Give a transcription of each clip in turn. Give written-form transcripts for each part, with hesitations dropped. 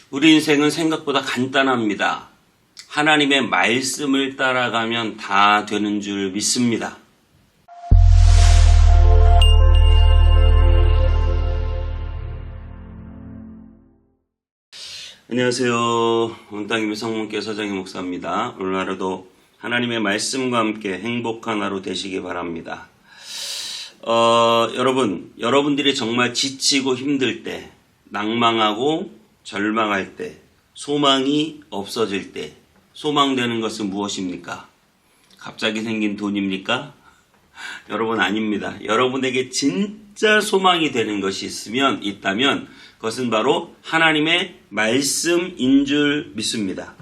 우리 인생은 생각보다 간단합니다. 하나님의 말씀을 따라가면 다 되는 줄 믿습니다. 안녕하세요. 원땅님의 성문교회 서정희 목사입니다. 오늘 하루도 하나님의 말씀과 함께 행복한 하루 되시기 바랍니다. 여러분들이 정말 지치고 힘들 때, 낭망하고 절망할 때, 소망이 없어질 때, 소망되는 것은 무엇입니까? 갑자기 생긴 돈입니까? 여러분, 아닙니다. 여러분에게 진짜 소망이 되는 것이 있다면 그것은 바로 하나님의 말씀인 줄 믿습니다.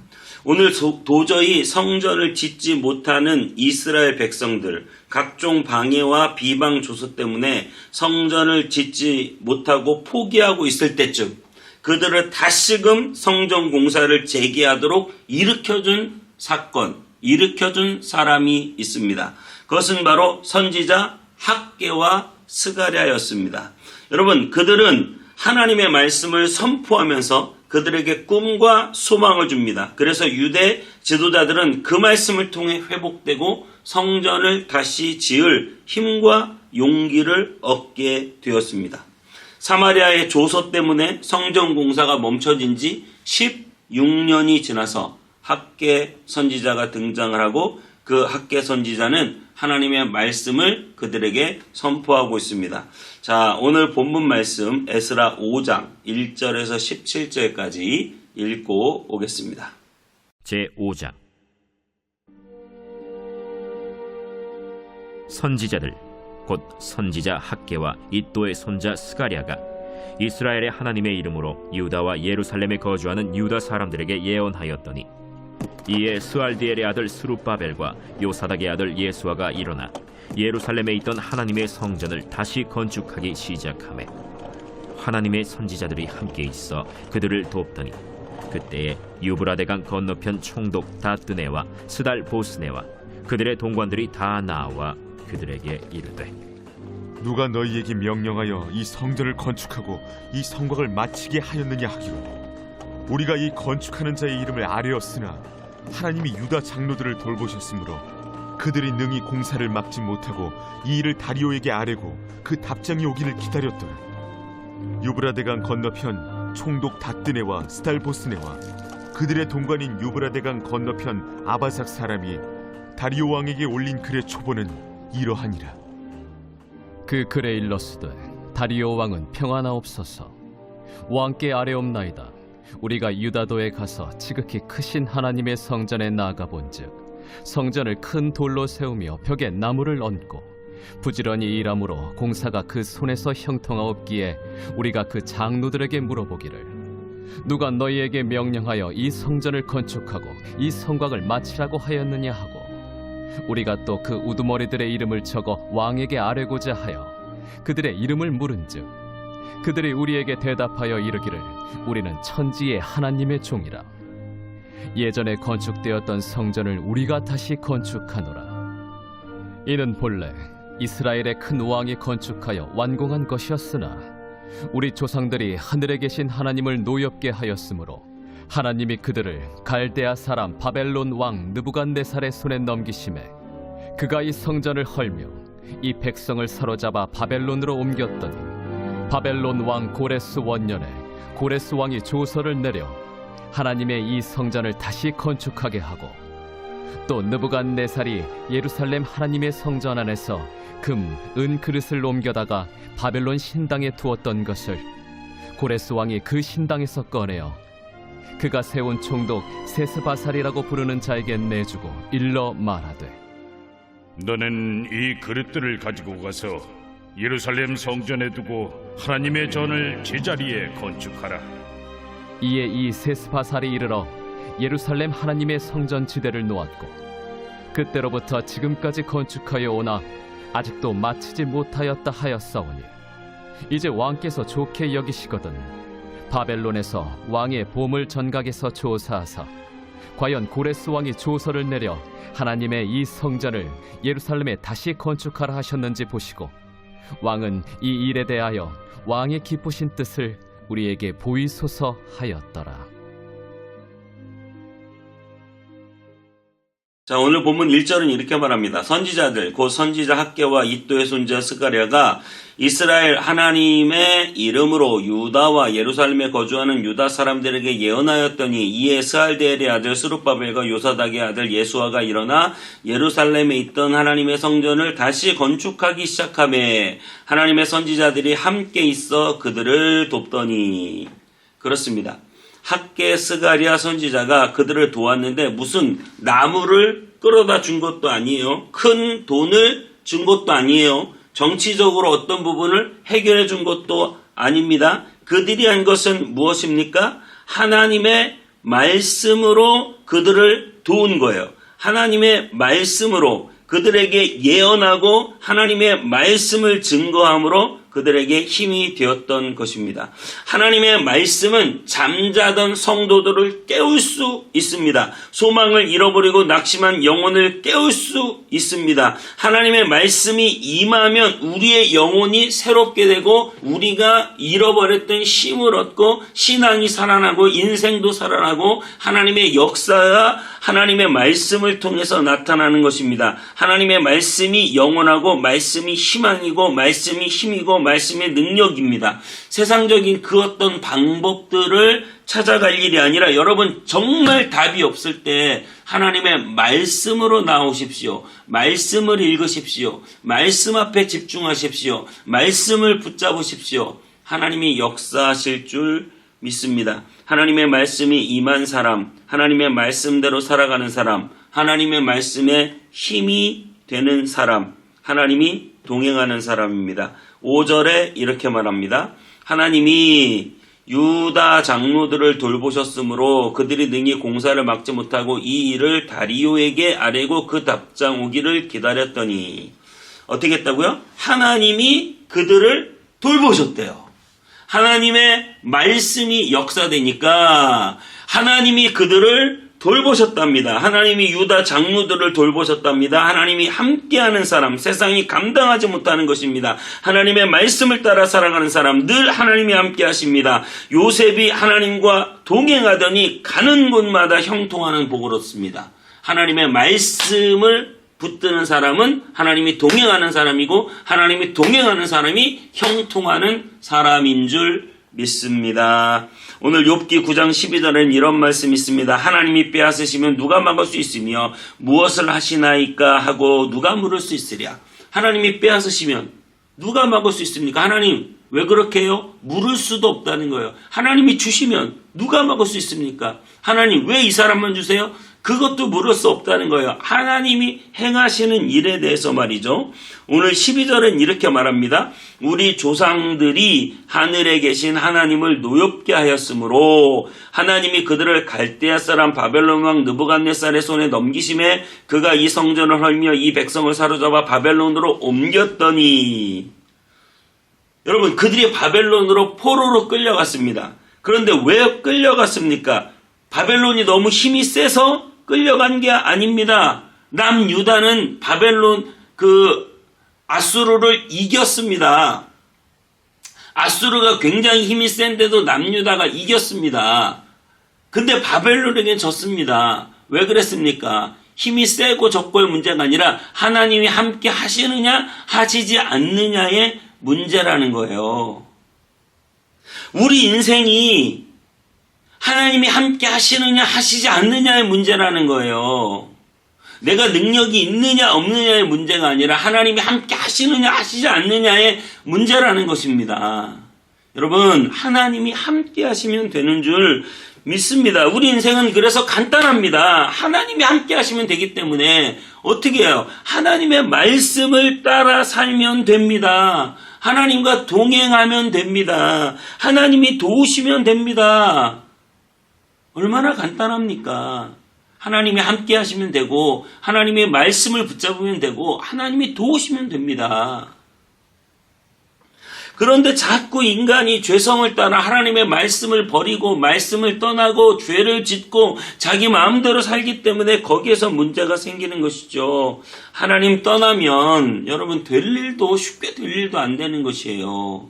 오늘 도저히 성전을 짓지 못하는 이스라엘 백성들, 각종 방해와 비방 조소 때문에 성전을 짓지 못하고 포기하고 있을 때쯤 그들을 다시금 성전 공사를 재개하도록 일으켜준 사건, 일으켜준 사람이 있습니다. 그것은 바로 선지자 학개와 스가랴였습니다. 여러분, 그들은 하나님의 말씀을 선포하면서 그들에게 꿈과 소망을 줍니다. 그래서 유대 지도자들은 그 말씀을 통해 회복되고 성전을 다시 지을 힘과 용기를 얻게 되었습니다. 사마리아의 조소 때문에 성전 공사가 멈춰진 지 16년이 지나서 학개 선지자가 등장을 하고 그 학개 선지자는 하나님의 말씀을 그들에게 선포하고 있습니다. 자, 오늘 본문 말씀 에스라 5장 1절에서 17절까지 읽고 오겠습니다. 제5장 선지자들 곧 선지자 학개와 이도의 손자 스가랴가 이스라엘의 하나님의 이름으로 유다와 예루살렘에 거주하는 유다 사람들에게 예언하였더니 이에 스알디엘의 아들 스룹바벨과 요사닥의 아들 예수아가 일어나 예루살렘에 있던 하나님의 성전을 다시 건축하기 시작하매 하나님의 선지자들이 함께 있어 그들을 돕더니 그때에 유브라데강 건너편 총독 다뜨네와 스달 보스네와 그들의 동관들이 다 나와 그들에게 이르되 누가 너희에게 명령하여 이 성전을 건축하고 이 성곽을 마치게 하였느냐 하기로 우리가 이 건축하는 자의 이름을 아뢰었으나 하나님이 유다 장로들을 돌보셨으므로 그들이 능히 공사를 막지 못하고 이 일을 다리오에게 아뢰고 그 답장이 오기를 기다렸더라. 유브라데강 건너편 총독 다뜨네와 스달보스네와 그들의 동관인 유브라데강 건너편 아바삭 사람이 다리오 왕에게 올린 글의 초본은 이러하니라. 그 글에 일렀으되 다리오 왕은 평안하옵소서. 왕께 아뢰옵나이다. 우리가 유다도에 가서 지극히 크신 하나님의 성전에 나아가본즉 성전을 큰 돌로 세우며 벽에 나무를 얹고 부지런히 일함으로 공사가 그 손에서 형통하옵기에 우리가 그 장로들에게 물어보기를 누가 너희에게 명령하여 이 성전을 건축하고 이 성곽을 마치라고 하였느냐 하고 우리가 또 그 우두머리들의 이름을 적어 왕에게 아뢰고자 하여 그들의 이름을 물은즉 그들이 우리에게 대답하여 이르기를 우리는 천지의 하나님의 종이라. 예전에 건축되었던 성전을 우리가 다시 건축하노라. 이는 본래 이스라엘의 큰 왕이 건축하여 완공한 것이었으나 우리 조상들이 하늘에 계신 하나님을 노엽게 하였으므로 하나님이 그들을 갈대아 사람 바벨론 왕 느부갓네살의 손에 넘기심에 그가 이 성전을 헐며 이 백성을 사로잡아 바벨론으로 옮겼더니 바벨론 왕 고레스 원년에 고레스 왕이 조서를 내려 하나님의 이 성전을 다시 건축하게 하고 또 느부갓네살이 예루살렘 하나님의 성전 안에서 금, 은 그릇을 옮겨다가 바벨론 신당에 두었던 것을 고레스 왕이 그 신당에서 꺼내어 그가 세운 총독 세스바살이라고 부르는 자에게 내주고 일러 말하되 너는 이 그릇들을 가지고 가서 예루살렘 성전에 두고 하나님의 전을 제자리에 건축하라. 이에 이 세스바살이 이르러 예루살렘 하나님의 성전 지대를 놓았고 그때로부터 지금까지 건축하여 오나 아직도 마치지 못하였다 하였사오니 이제 왕께서 좋게 여기시거든 바벨론에서 왕의 보물 전각에서 조사하사 과연 고레스 왕이 조서를 내려 하나님의 이 성전을 예루살렘에 다시 건축하라 하셨는지 보시고 왕은 이 일에 대하여 왕의 기쁘신 뜻을 우리에게 보이소서 하였더라. 자, 오늘 본문 1절은 이렇게 말합니다. 선지자들, 곧 선지자 학개와 이또의 손자 스가랴가 이스라엘 하나님의 이름으로 유다와 예루살렘에 거주하는 유다 사람들에게 예언하였더니 이에 스알데엘의 아들 스룹바벨과 요사닥의 아들 예수아가 일어나 예루살렘에 있던 하나님의 성전을 다시 건축하기 시작하매 하나님의 선지자들이 함께 있어 그들을 돕더니. 그렇습니다. 학개 스가랴 선지자가 그들을 도왔는데 무슨 나무를 끌어다 준 것도 아니에요. 큰 돈을 준 것도 아니에요. 정치적으로 어떤 부분을 해결해 준 것도 아닙니다. 그들이 한 것은 무엇입니까? 하나님의 말씀으로 그들을 도운 거예요. 하나님의 말씀으로 그들에게 예언하고 하나님의 말씀을 증거함으로 그들에게 힘이 되었던 것입니다. 하나님의 말씀은 잠자던 성도들을 깨울 수 있습니다. 소망을 잃어버리고 낙심한 영혼을 깨울 수 있습니다. 하나님의 말씀이 임하면 우리의 영혼이 새롭게 되고 우리가 잃어버렸던 힘을 얻고 신앙이 살아나고 인생도 살아나고 하나님의 역사가 하나님의 말씀을 통해서 나타나는 것입니다. 하나님의 말씀이 영원하고 말씀이 희망이고 말씀이 힘이고 말씀의 능력입니다. 세상적인 그 어떤 방법들을 찾아갈 일이 아니라 여러분 정말 답이 없을 때 하나님의 말씀으로 나오십시오. 말씀을 읽으십시오. 말씀 앞에 집중하십시오. 말씀을 붙잡으십시오. 하나님이 역사하실 줄 믿습니다. 하나님의 말씀이 임한 사람, 하나님의 말씀대로 살아가는 사람, 하나님의 말씀에 힘이 되는 사람, 하나님이 동행하는 사람입니다. 5절에 이렇게 말합니다. 하나님이 유다 장로들을 돌보셨으므로 그들이 능히 공사를 막지 못하고 이 일을 다리오에게 아뢰고 그 답장 오기를 기다렸더니 어떻게 했다고요? 하나님이 그들을 돌보셨대요. 하나님의 말씀이 역사되니까 하나님이 그들을 돌보셨답니다. 하나님이 유다 장로들을 돌보셨답니다. 하나님이 함께하는 사람, 세상이 감당하지 못하는 것입니다. 하나님의 말씀을 따라 살아가는 사람, 늘 하나님이 함께하십니다. 요셉이 하나님과 동행하더니 가는 곳마다 형통하는 복을 얻습니다. 하나님의 말씀을 붙드는 사람은 하나님이 동행하는 사람이고 하나님이 동행하는 사람이 형통하는 사람인 줄 믿습니다. 오늘 욥기 9장 12절에는 이런 말씀이 있습니다. 하나님이 빼앗으시면 누가 막을 수 있으며 무엇을 하시나이까 하고 누가 물을 수 있으랴. 하나님이 빼앗으시면 누가 막을 수 있습니까? 하나님 왜 그렇게 해요? 물을 수도 없다는 거예요. 하나님이 주시면 누가 막을 수 있습니까? 하나님 왜 이 사람만 주세요? 그것도 물을 수 없다는 거예요. 하나님이 행하시는 일에 대해서 말이죠. 오늘 12절은 이렇게 말합니다. 우리 조상들이 하늘에 계신 하나님을 노엽게 하였으므로 하나님이 그들을 갈대아 사람 바벨론 왕 느부갓네살의 손에 넘기심에 그가 이 성전을 헐며 이 백성을 사로잡아 바벨론으로 옮겼더니 여러분 그들이 바벨론으로 포로로 끌려갔습니다. 그런데 왜 끌려갔습니까? 바벨론이 너무 힘이 세서 끌려간 게 아닙니다. 남유다는 바벨론 아수르를 이겼습니다. 아수르가 굉장히 힘이 센데도 남유다가 이겼습니다. 근데 바벨론에게 졌습니다. 왜 그랬습니까? 힘이 세고 적고의 문제가 아니라 하나님이 함께 하시느냐 하시지 않느냐의 문제라는 거예요. 우리 인생이 하나님이 함께 하시느냐 하시지 않느냐의 문제라는 거예요. 내가 능력이 있느냐 없느냐의 문제가 아니라 하나님이 함께 하시느냐 하시지 않느냐의 문제라는 것입니다. 여러분 하나님이 함께 하시면 되는 줄 믿습니다. 우리 인생은 그래서 간단합니다. 하나님이 함께 하시면 되기 때문에 어떻게 해요? 하나님의 말씀을 따라 살면 됩니다. 하나님과 동행하면 됩니다. 하나님이 도우시면 됩니다. 얼마나 간단합니까? 하나님이 함께 하시면 되고 하나님의 말씀을 붙잡으면 되고 하나님이 도우시면 됩니다. 그런데 자꾸 인간이 죄성을 따라 하나님의 말씀을 버리고 말씀을 떠나고 죄를 짓고 자기 마음대로 살기 때문에 거기에서 문제가 생기는 것이죠. 하나님 떠나면 여러분 될 일도 쉽게 될 일도 안 되는 것이에요.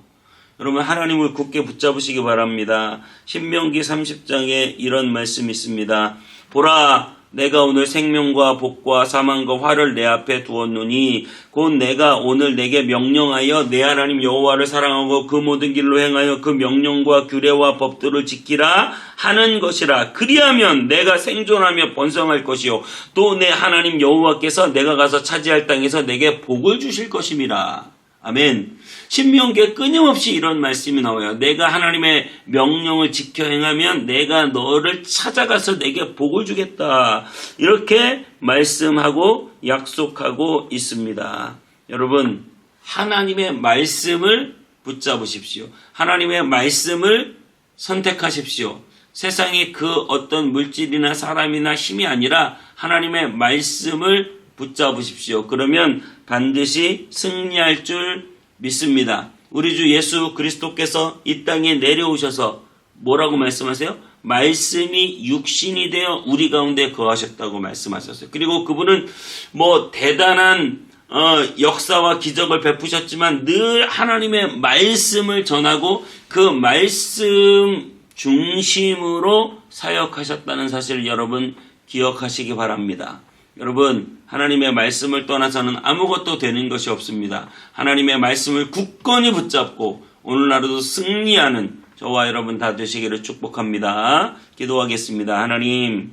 여러분 하나님을 굳게 붙잡으시기 바랍니다. 신명기 30장에 이런 말씀이 있습니다. 보라, 내가 오늘 생명과 복과 사망과 화를 내 앞에 두었노니 곧 내가 오늘 내게 명령하여 내 하나님 여호와를 사랑하고 그 모든 길로 행하여 그 명령과 규례와 법도를 지키라 하는 것이라. 그리하면 내가 생존하며 번성할 것이요 또 내 하나님 여호와께서 내가 가서 차지할 땅에서 내게 복을 주실 것임이라. 아멘. 신명기에 끊임없이 이런 말씀이 나와요. 내가 하나님의 명령을 지켜 행하면 내가 너를 찾아가서 내게 복을 주겠다. 이렇게 말씀하고 약속하고 있습니다. 여러분, 하나님의 말씀을 붙잡으십시오. 하나님의 말씀을 선택하십시오. 세상의 그 어떤 물질이나 사람이나 힘이 아니라 하나님의 말씀을 붙잡으십시오. 그러면 반드시 승리할 줄 믿습니다. 우리 주 예수 그리스도께서 이 땅에 내려오셔서 뭐라고 말씀하세요? 말씀이 육신이 되어 우리 가운데 거하셨다고 말씀하셨어요. 그리고 그분은 뭐 대단한 역사와 기적을 베푸셨지만 늘 하나님의 말씀을 전하고 그 말씀 중심으로 사역하셨다는 사실을 여러분 기억하시기 바랍니다. 여러분, 하나님의 말씀을 떠나서는 아무것도 되는 것이 없습니다. 하나님의 말씀을 굳건히 붙잡고 오늘 하루도 승리하는 저와 여러분 다 되시기를 축복합니다. 기도하겠습니다. 하나님,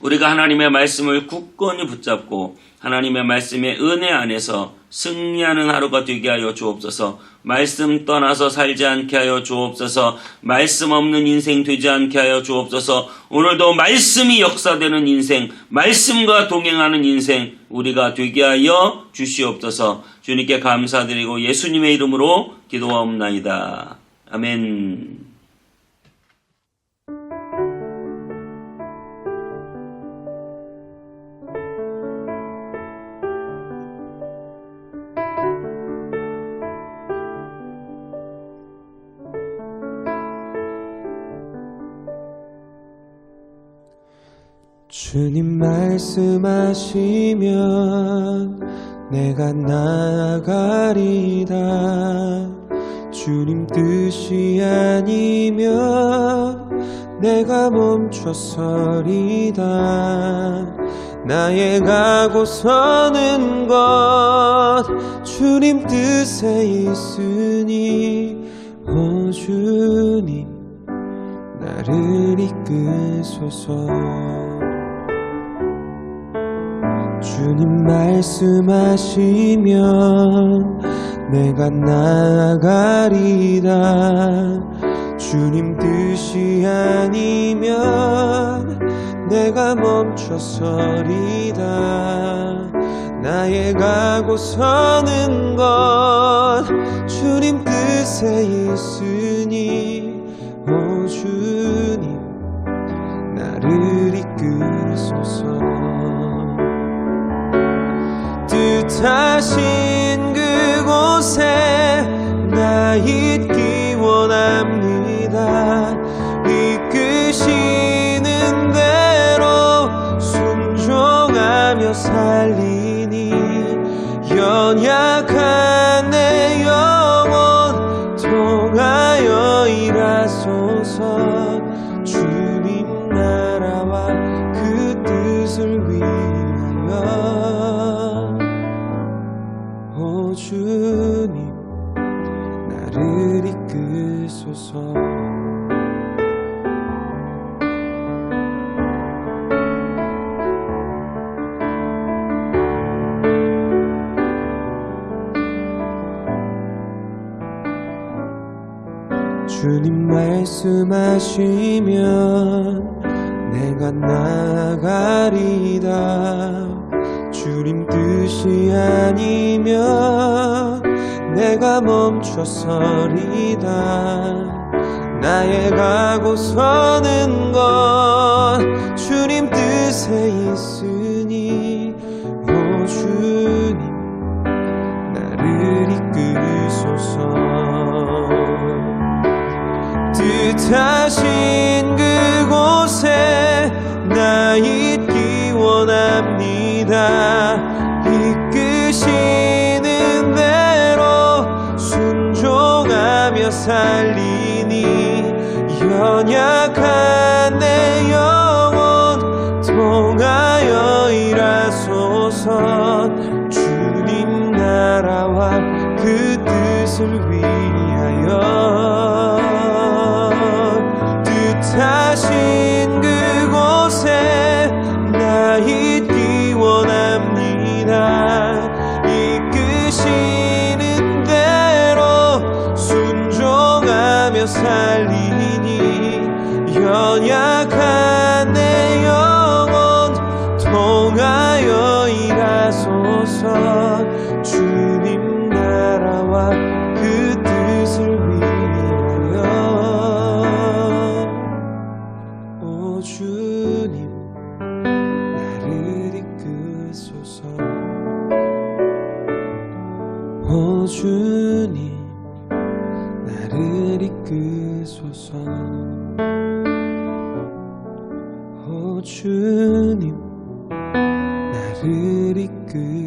우리가 하나님의 말씀을 굳건히 붙잡고 하나님의 말씀의 은혜 안에서 승리하는 하루가 되게 하여 주옵소서. 말씀 떠나서 살지 않게 하여 주옵소서. 말씀 없는 인생 되지 않게 하여 주옵소서. 오늘도 말씀이 역사되는 인생, 말씀과 동행하는 인생 우리가 되게 하여 주시옵소서. 주님께 감사드리고 예수님의 이름으로 기도하옵나이다. 아멘. 주님 말씀하시면 내가 나아가리다. 주님 뜻이 아니면 내가 멈춰서리다. 나의 가고 서는 것 주님 뜻에 있으니 오 주님 나를 이끄소서. 주님 말씀하시면 내가 나아가리다. 주님 뜻이 아니면 내가 멈춰서리다. 나의 가고 서는 것 주님 뜻에 있으니 오 주님 나를 이끄소서. 뜻하신 그곳에 나 있기 원합니다. 이끄시는 대로 순종하며 살리니 연약한 내 영혼 통하여 일하소서. 주님 나라와 그 뜻을 위하여 오 주님 나를 이끄소서. 주님 말씀하시면 내가 나아가리다. 주님 뜻이 아니면 내가 멈춰서리다. 나의 가고 서는 것 주님 뜻에 있으니 오 주님 나를 이끄소서. 뜻하신 그곳에 나 있기 원합니다. 이끄시는 대로 순종하 연약한 내 영혼 통하여 일하소서. 주님 나라와 그 뜻을 위하여. 오 주님 나를 이끄소서. 오 주님 나를 이끄소서. 오 주님 나를 이끄소서.